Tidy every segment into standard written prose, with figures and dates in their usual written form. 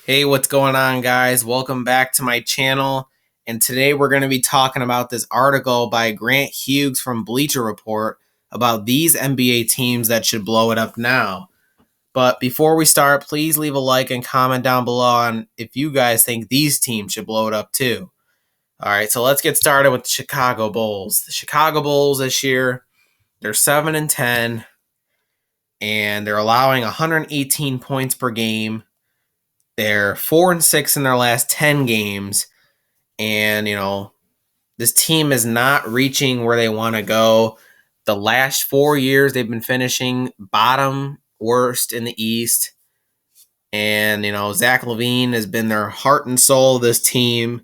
Hey, what's going on, guys? Welcome back to my channel. And today we're going to be talking about this article by Grant Hughes from Bleacher Report about these NBA teams that should blow it up now. But before we start, please leave a like and comment down below on if you guys think these teams should blow it up too. All right, so let's get started with the Chicago Bulls. The Chicago Bulls this year, they're 7-10, and they're allowing 118 points per game. They're 4-6 in their last 10 games, and this team is not reaching where they want to go. The last 4 years, they've been finishing bottom worst in the East, and Zach LaVine has been their heart and soul of this team,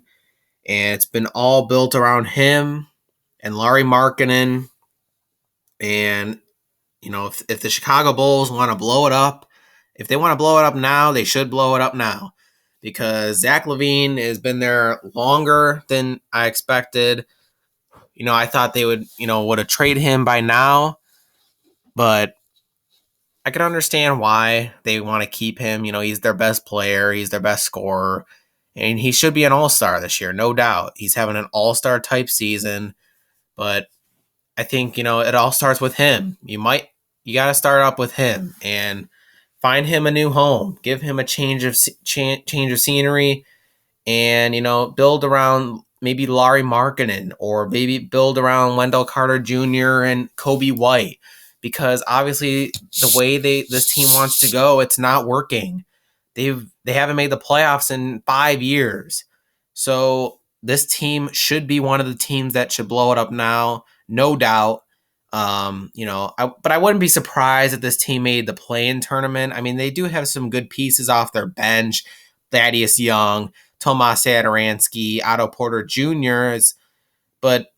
and it's been all built around him and Lauri Markkanen. And if the Chicago Bulls want to blow it up, if they want to blow it up now, they should blow it up now, because Zach LaVine has been there longer than I expected. I thought they would have traded him by now, but I can understand why they want to keep him. He's their best player, he's their best scorer, and he should be an all-star this year, no doubt. He's having an all-star type season, but I think, it all starts with him. You got to start up with him and find him a new home, give him a change of scenery, and build around maybe Lauri Markkanen, or maybe build around Wendell Carter Jr. and Kobe White, because obviously the way this team wants to go, it's not working. They haven't made the playoffs in 5 years, so this team should be one of the teams that should blow it up now, no doubt. But I wouldn't be surprised if this team made the play-in tournament. I mean, they do have some good pieces off their bench. Thaddeus Young, Tomas Satoransky, Otto Porter Jr. But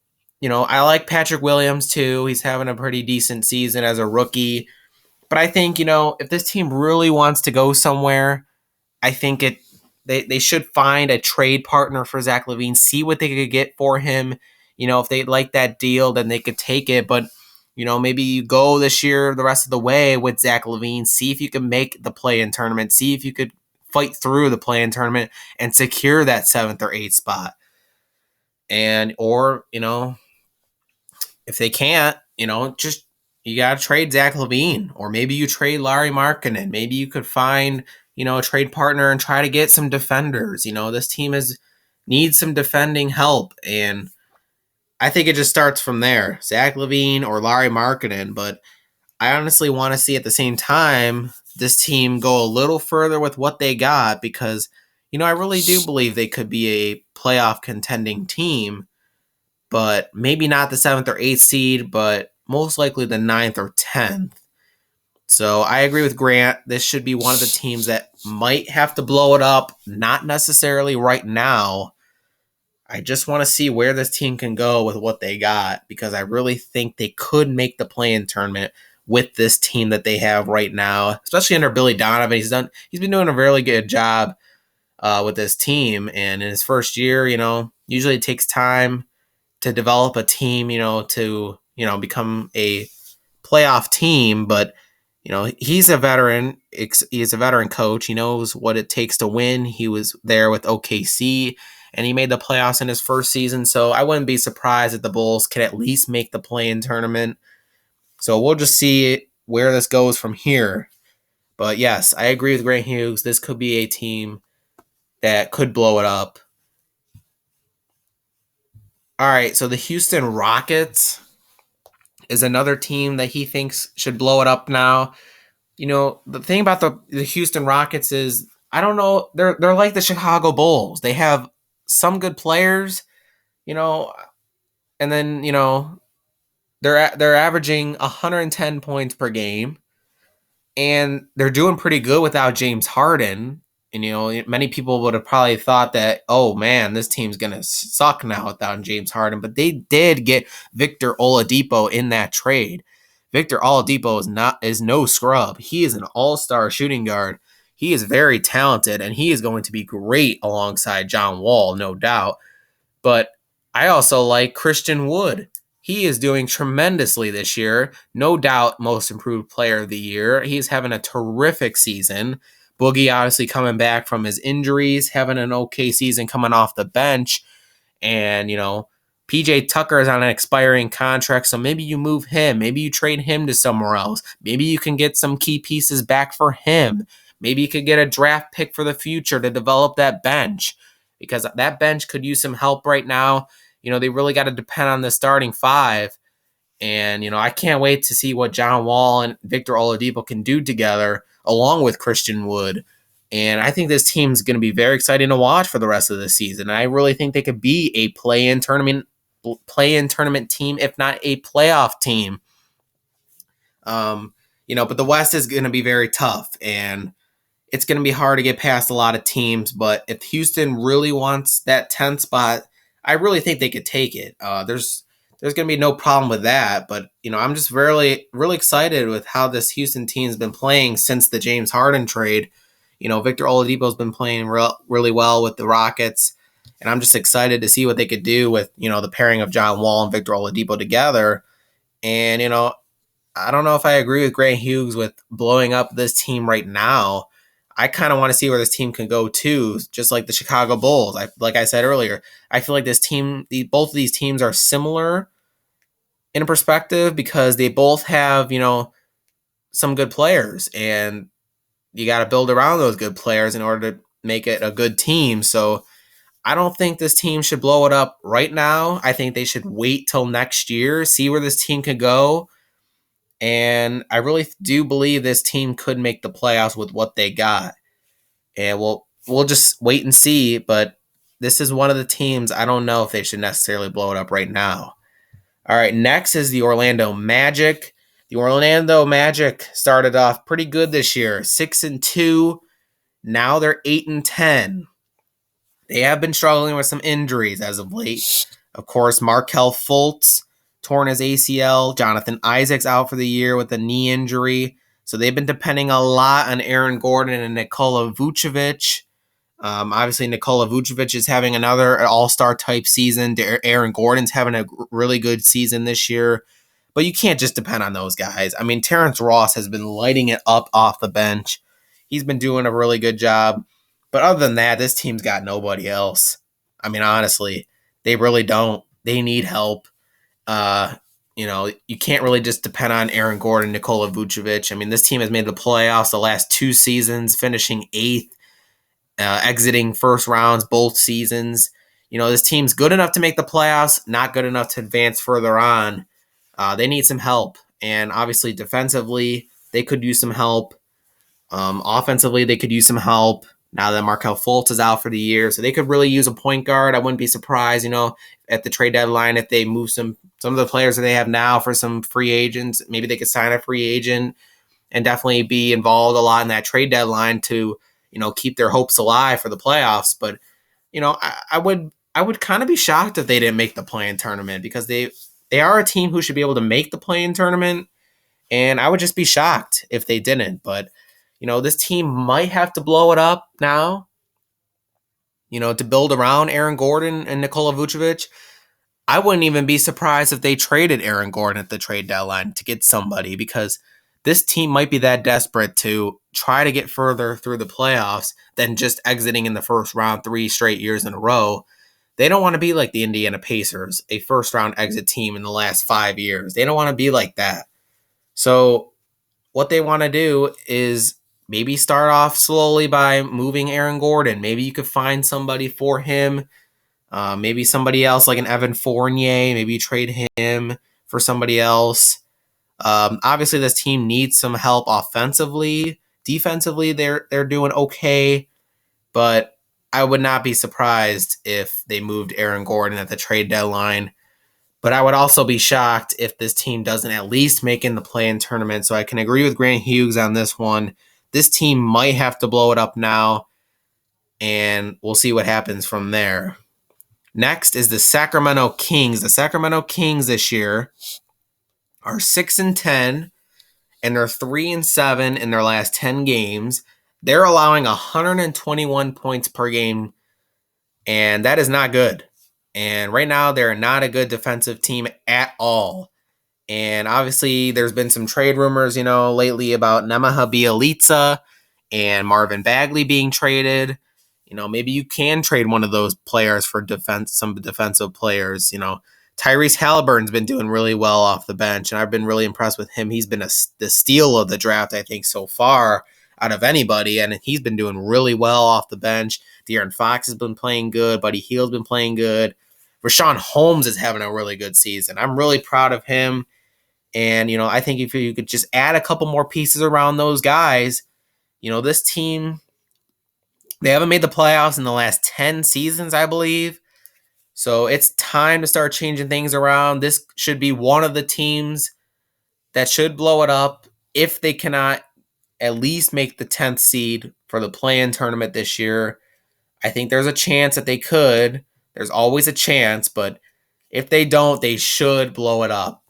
I like Patrick Williams too. He's having a pretty decent season as a rookie. But I think if this team really wants to go somewhere, I think they should find a trade partner for Zach LaVine, see what they could get for him. If they like that deal, then they could take it. But maybe you go this year the rest of the way with Zach LaVine, see if you can make the play-in tournament, see if you could fight through the play-in tournament and secure that 7th or 8th spot. Or if they can't, just you got to trade Zach LaVine, or maybe you trade Lauri Markkanen. Maybe you could find, a trade partner and try to get some defenders. This team needs some defending help, and I think it just starts from there. Zach LaVine or Lauri Markkanen, but I honestly want to see at the same time this team go a little further with what they got, because I really do believe they could be a playoff contending team, but maybe not the 7th or 8th seed, but most likely the 9th or 10th. So I agree with Grant. This should be one of the teams that might have to blow it up, not necessarily right now. I just want to see where this team can go with what they got, because I really think they could make the play-in tournament with this team that they have right now, especially under Billy Donovan. He's been doing a really good job with this team, and in his first year, usually it takes time to develop a team, to become a playoff team. But he's a veteran. He's a veteran coach. He knows what it takes to win. He was there with OKC, and he made the playoffs in his first season. So I wouldn't be surprised if the Bulls could at least make the play-in tournament. So we'll just see where this goes from here. But yes, I agree with Grant Hughes. This could be a team that could blow it up. All right, so the Houston Rockets is another team that he thinks should blow it up now. The thing about the Houston Rockets is, I don't know, they're like the Chicago Bulls. They have some good players, and then they're averaging 110 points per game, and they're doing pretty good without James Harden. And many people would have probably thought that, oh man, this team's gonna suck now without James Harden. But they did get Victor Oladipo in that trade. Victor Oladipo is no scrub. He is an all-star shooting guard. He is very talented, and he is going to be great alongside John Wall, no doubt. But I also like Christian Wood. He is doing tremendously this year. No doubt most improved player of the year. He's having a terrific season. Boogie obviously coming back from his injuries, having an okay season coming off the bench. And, PJ Tucker is on an expiring contract, so maybe you move him. Maybe you trade him to somewhere else. Maybe you can get some key pieces back for him. Maybe you could get a draft pick for the future to develop that bench, because that bench could use some help right now. They really got to depend on the starting five. And, I can't wait to see what John Wall and Victor Oladipo can do together along with Christian Wood. And I think this team's going to be very exciting to watch for the rest of the season. I really think they could be a play-in tournament team, if not a playoff team. But the West is going to be very tough, and it's going to be hard to get past a lot of teams. But if Houston really wants that 10th spot, I really think they could take it. There's going to be no problem with that. But, I'm just really, really excited with how this Houston team's been playing since the James Harden trade. Victor Oladipo's been playing really well with the Rockets. And I'm just excited to see what they could do with, the pairing of John Wall and Victor Oladipo together. And, I don't know if I agree with Grant Hughes with blowing up this team right now. I kind of want to see where this team can go too, just like the Chicago Bulls. Like I said earlier, I feel like this team, both of these teams are similar in perspective because they both have, some good players, and you got to build around those good players in order to make it a good team. So I don't think this team should blow it up right now. I think they should wait till next year, see where this team could go. And I really do believe this team could make the playoffs with what they got. And we'll just wait and see. But this is one of the teams I don't know if they should necessarily blow it up right now. All right, next is the Orlando Magic. The Orlando Magic started off pretty good this year, 6-2. Now they're 8-10. They have been struggling with some injuries as of late. Of course, Markelle Fultz torn his ACL. Jonathan Isaac's out for the year with a knee injury. So they've been depending a lot on Aaron Gordon and Nikola Vucevic. Obviously, Nikola Vucevic is having another all-star type season. Aaron Gordon's having a really good season this year. But you can't just depend on those guys. I mean, Terrence Ross has been lighting it up off the bench. He's been doing a really good job. But other than that, this team's got nobody else. I mean, honestly, they really don't. They need help. You can't really just depend on Aaron Gordon, Nikola Vucevic. I mean, this team has made the playoffs the last 2 seasons, finishing 8th, exiting first rounds both seasons. This team's good enough to make the playoffs, not good enough to advance further on. They need some help. And obviously, defensively, they could use some help. Offensively, they could use some help now that Markelle Fultz is out for the year. So they could really use a point guard. I wouldn't be surprised, at the trade deadline if they move some of the players that they have now for some free agents. Maybe they could sign a free agent and definitely be involved a lot in that trade deadline to, keep their hopes alive for the playoffs. But, I would kind of be shocked if they didn't make the play-in tournament, because they are a team who should be able to make the play-in tournament. And I would just be shocked if they didn't. But, this team might have to blow it up now, to build around Aaron Gordon and Nikola Vucevic. I wouldn't even be surprised if they traded Aaron Gordon at the trade deadline to get somebody, because this team might be that desperate to try to get further through the playoffs than just exiting in the first round 3 straight years in a row. They don't want to be like the Indiana Pacers, a first-round exit team in the last 5 years. They don't want to be like that. So what they want to do is maybe start off slowly by moving Aaron Gordon. Maybe you could find somebody for him. Maybe somebody else like an Evan Fournier. Maybe you trade him for somebody else. Obviously, this team needs some help offensively. Defensively, they're doing okay. But I would not be surprised if they moved Aaron Gordon at the trade deadline. But I would also be shocked if this team doesn't at least make in the play-in tournament. So I can agree with Grant Hughes on this one. This team might have to blow it up now, and we'll see what happens from there. Next is the Sacramento Kings. The Sacramento Kings this year are 6-10, and they're 3-7 in their last 10 games. They're allowing 121 points per game, and that is not good. And right now, they're not a good defensive team at all. And obviously, there's been some trade rumors, lately about Nemanja Bjelica and Marvin Bagley being traded. Maybe you can trade one of those players for some defensive players. Tyrese Halliburton's been doing really well off the bench, and I've been really impressed with him. He's been the steal of the draft, I think, so far out of anybody, and he's been doing really well off the bench. De'Aaron Fox has been playing good. Buddy Hield's been playing good. Rashawn Holmes is having a really good season. I'm really proud of him. And, I think if you could just add a couple more pieces around those guys, this team, they haven't made the playoffs in the last 10 seasons, I believe. So it's time to start changing things around. This should be one of the teams that should blow it up if they cannot at least make the 10th seed for the play-in tournament this year. I think there's a chance that they could. There's always a chance, but if they don't, they should blow it up.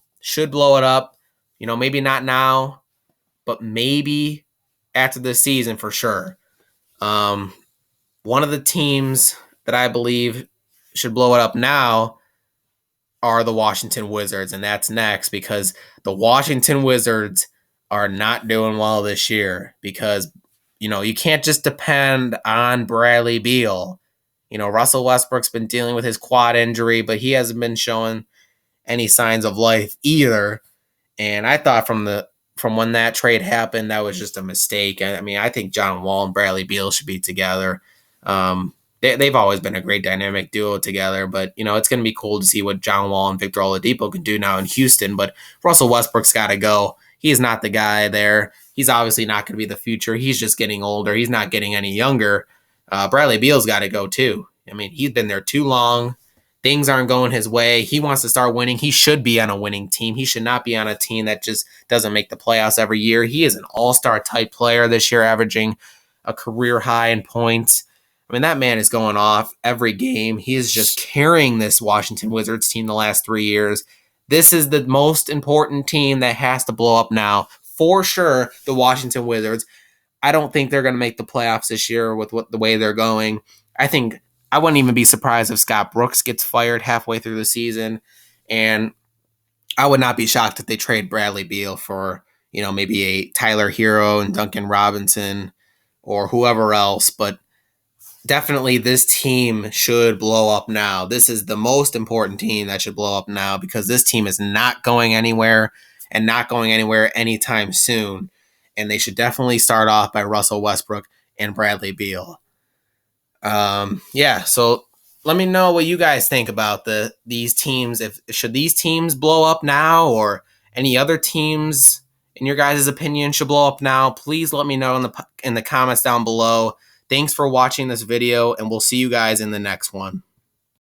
Maybe not now, but maybe after this season for sure. One of the teams that I believe should blow it up now are the Washington Wizards, and that's next because the Washington Wizards are not doing well this year because, you can't just depend on Bradley Beal. Russell Westbrook's been dealing with his quad injury, but he hasn't been showing any signs of life either. And I thought from when that trade happened, that was just a mistake. I think John Wall and Bradley Beal should be together. They've always been a great dynamic duo together, but it's going to be cool to see what John Wall and Victor Oladipo can do now in Houston. But Russell Westbrook's got to go. He is not the guy there. He's obviously not going to be the future. He's just getting older. He's not getting any younger. Bradley Beal's got to go too. He's been there too long. Things aren't going his way. He wants to start winning. He should be on a winning team. He should not be on a team that just doesn't make the playoffs every year. He is an all-star type player this year, averaging a career high in points. That man is going off every game. He is just carrying this Washington Wizards team the last 3 years. This is the most important team that has to blow up now. For sure, the Washington Wizards. I don't think they're going to make the playoffs this year with the way they're going. I wouldn't even be surprised if Scott Brooks gets fired halfway through the season. And I would not be shocked if they trade Bradley Beal for, maybe a Tyler Hero and Duncan Robinson or whoever else. But definitely this team should blow up now. This is the most important team that should blow up now because this team is not going anywhere and not going anywhere anytime soon. And they should definitely start off by Russell Westbrook and Bradley Beal. So let me know what you guys think about these teams. Should these teams blow up now, or any other teams in your guys' opinion should blow up now? Please let me know in the comments down below. Thanks for watching this video, and we'll see you guys in the next one.